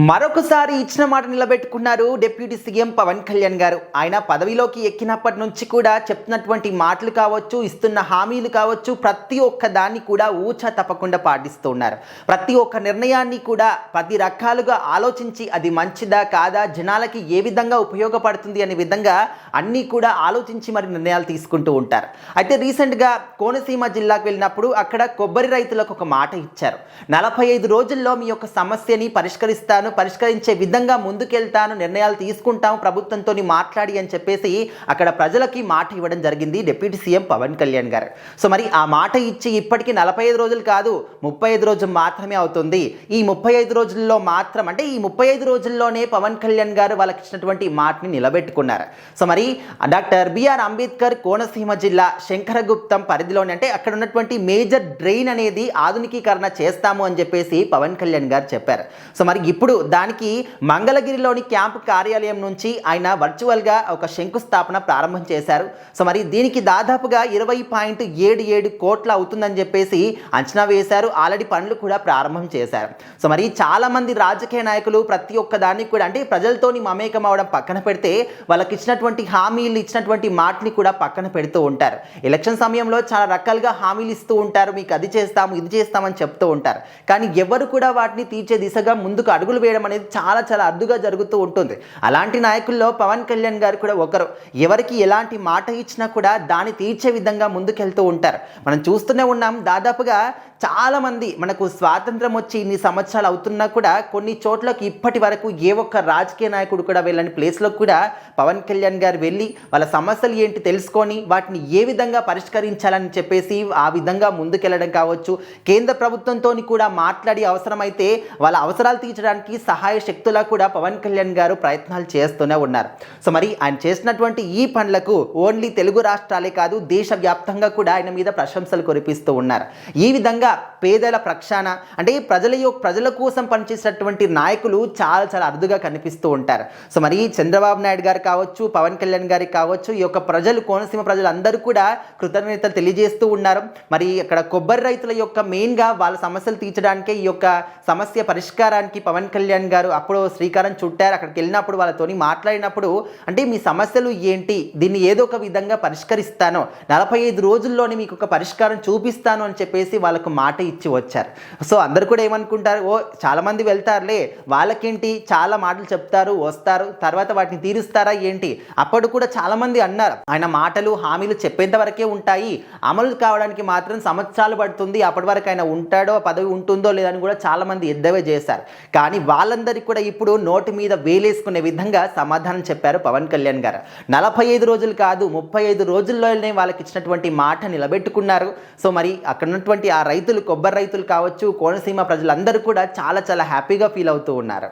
మరొకసారి ఇచ్చిన మాట నిలబెట్టుకున్నారు డిప్యూటీ సీఎం పవన్ కళ్యాణ్ గారు. ఆయన పదవిలోకి ఎక్కినప్పటి నుంచి కూడా చెప్తున్నటువంటి మాటలు కావచ్చు, ఇస్తున్న హామీలు కావచ్చు, ప్రతి ఒక్క దాన్ని కూడా ఊచ తప్పకుండా పాటిస్తూ ఉన్నారు. ప్రతి ఒక్క నిర్ణయాన్ని కూడా 10 రకాలుగా ఆలోచించి అది మంచిదా కాదా, జనాలకి ఏ విధంగా ఉపయోగపడుతుంది అనే విధంగా అన్నీ కూడా ఆలోచించి మరి నిర్ణయాలు తీసుకుంటూ ఉంటారు. అయితే రీసెంట్గా కోనసీమ జిల్లాకు వెళ్ళినప్పుడు అక్కడ కొబ్బరి రైతులకు ఒక మాట ఇచ్చారు. 45 రోజుల్లో మీ యొక్క సమస్యని పరిష్కరించే విధంగా ముందుకెళ్తాను, నిర్ణయాలు తీసుకుంటాము ప్రభుత్వంతో మాట్లాడి అని చెప్పేసి అక్కడ ప్రజలకి మాట ఇవ్వడం జరిగింది డిప్యూటీ సీఎం పవన్ కళ్యాణ్ గారు. సో మరి ఆ మాట ఇచ్చి ఇప్పటికీ 45 రోజులు కాదు, 35 రోజులు మాత్రమే అవుతుంది. ఈ 35 రోజుల్లో మాత్రం అంటే ఈ 35 రోజుల్లోనే పవన్ కళ్యాణ్ గారు వాళ్ళకి ఇచ్చినటువంటి మాటని నిలబెట్టుకున్నారు. సో మరి డాక్టర్ బిఆర్ అంబేద్కర్ కోనసీమ జిల్లా శంకరగుప్తం పరిధిలోని అంటే అక్కడ ఉన్నటువంటి మేజర్ డ్రైన్ అనేది ఆధునికీకరణ చేస్తాము అని చెప్పేసి పవన్ కళ్యాణ్ గారు చెప్పారు. సో మరి ఇప్పుడు దానికి మంగళగిరిలోని క్యాంపు కార్యాలయం నుంచి ఆయన వర్చువల్గా ఒక శంకుస్థాపన ప్రారంభం చేశారు. సో మరి దీనికి దాదాపుగా 20.77 కోట్ల అవుతుందని చెప్పేసి అంచనా వేశారు. ఆల్రెడీ పనులు కూడా ప్రారంభం చేశారు. సో మరి చాలామంది రాజకీయ నాయకులు ప్రతి ఒక్క దాన్ని కూడా అంటే ప్రజలతోని మమేకం అవడం పక్కన పెడితే వాళ్ళకి ఇచ్చినటువంటి హామీలు, ఇచ్చినటువంటి మాటని కూడా పక్కన పెడుతూ ఉంటారు. ఎలక్షన్ సమయంలో చాలా రకాలుగా హామీలు ఇస్తూ ఉంటారు, మీకు అది చేస్తాము ఇది చేస్తామని చెప్తూ ఉంటారు. కానీ ఎవరు కూడా వాటిని తీర్చే దిశగా ముందుకు అడుగులు వేయడం అనేది చాలా అరుదుగా జరుగుతూ ఉంటుంది. అలాంటి నాయకుల్లో పవన్ కళ్యాణ్ గారు కూడా ఒకరు. ఎవరికి ఎలాంటి మాట ఇచ్చినా కూడా దాన్ని తీర్చే విధంగా ముందుకెళ్తూ ఉంటారు. మనం చూస్తూనే ఉన్నాం, దాదాపుగా చాలామంది మనకు స్వాతంత్రం వచ్చి ఇన్ని సంవత్సరాలు అవుతున్నా కూడా కొన్ని చోట్లకి ఇప్పటి వరకు ఏ ఒక్క రాజకీయ నాయకుడు కూడా వెళ్ళని ప్లేస్లో కూడా పవన్ కళ్యాణ్ గారు వెళ్ళి వాళ్ళ సమస్యలు ఏంటి తెలుసుకొని వాటిని ఏ విధంగా పరిష్కరించాలని చెప్పేసి ఆ విధంగా ముందుకెళ్ళడం కావచ్చు, కేంద్ర ప్రభుత్వంతో కూడా మాట్లాడి అవసరమైతే వాళ్ళ అవసరాలు తీర్చడానికి సహాయ శక్తులా కూడా పవన్ కళ్యాణ్ గారు ప్రయత్నాలు చేస్తూనే ఉన్నారు. సో మరి ఆయన చేసినటువంటి ఈ పనులకు ఓన్లీ తెలుగు రాష్ట్రాలే కాదు, దేశవ్యాప్తంగా కూడా ఆయన మీద ప్రశంసలు కురిపిస్తూ ఉన్నారు. ఈ విధంగా పేదల ప్రక్షాళన అంటే ప్రజల కోసం పనిచేసేటటువంటి నాయకులు చాలా అరుదుగా కనిపిస్తూ ఉంటారు. సో మరి చంద్రబాబు నాయుడు గారు కావచ్చు, పవన్ కళ్యాణ్ గారికి కావచ్చు, ఈ యొక్క కోనసీమ ప్రజలందరూ కూడా కృతజ్ఞతలు తెలియజేస్తూ ఉన్నారు. మరి అక్కడ కొబ్బరి రైతుల యొక్క మెయిన్గా వాళ్ళ సమస్యలు తీర్చడానికే ఈ యొక్క సమస్య పరిష్కారానికి పవన్ కళ్యాణ్ గారు అప్పుడు శ్రీకారం చుట్టారు. అక్కడికి వెళ్ళినప్పుడు వాళ్ళతోని మాట్లాడినప్పుడు అంటే మీ సమస్యలు ఏంటి, దీన్ని ఏదో ఒక విధంగా పరిష్కరిస్తాను, 45 రోజుల్లోనే మీకు ఒక పరిష్కారం చూపిస్తాను అని చెప్పేసి వాళ్ళకు మాట ఇచ్చి వచ్చారు. సో అందరు కూడా ఏమనుకుంటారు, ఓ చాలామంది వెళ్తారులే, వాళ్ళకేంటి చాలా మాటలు చెప్తారు వస్తారు, తర్వాత వాటిని తీరుస్తారా ఏంటి. అప్పుడు కూడా చాలామంది అన్నారు ఆయన మాటలు హామీలు చెప్పేంత వరకే ఉంటాయి, అమలు కావడానికి మాత్రం సంవత్సరాలు పడుతుంది, అప్పటి వరకు ఆయన ఉంటాడో పదవి ఉంటుందో లేదని కూడా చాలామంది ఎద్దవే చేశారు. కానీ వాళ్ళందరికీ కూడా ఇప్పుడు నోటి మీద వేలేసుకునే విధంగా సమాధానం చెప్పారు పవన్ కళ్యాణ్ గారు. 45 రోజులు కాదు, 35 రోజుల్లోనే వాళ్ళకి ఇచ్చినటువంటి మాట నిలబెట్టుకున్నారు. సో మరి అక్కడ ఉన్నటువంటి ఆ రైతులు, కొబ్బరి రైతులు కావచ్చు, కోనసీమ ప్రజలందరూ కూడా చాలా హ్యాపీగా ఫీల్ అవుతూ ఉన్నారు.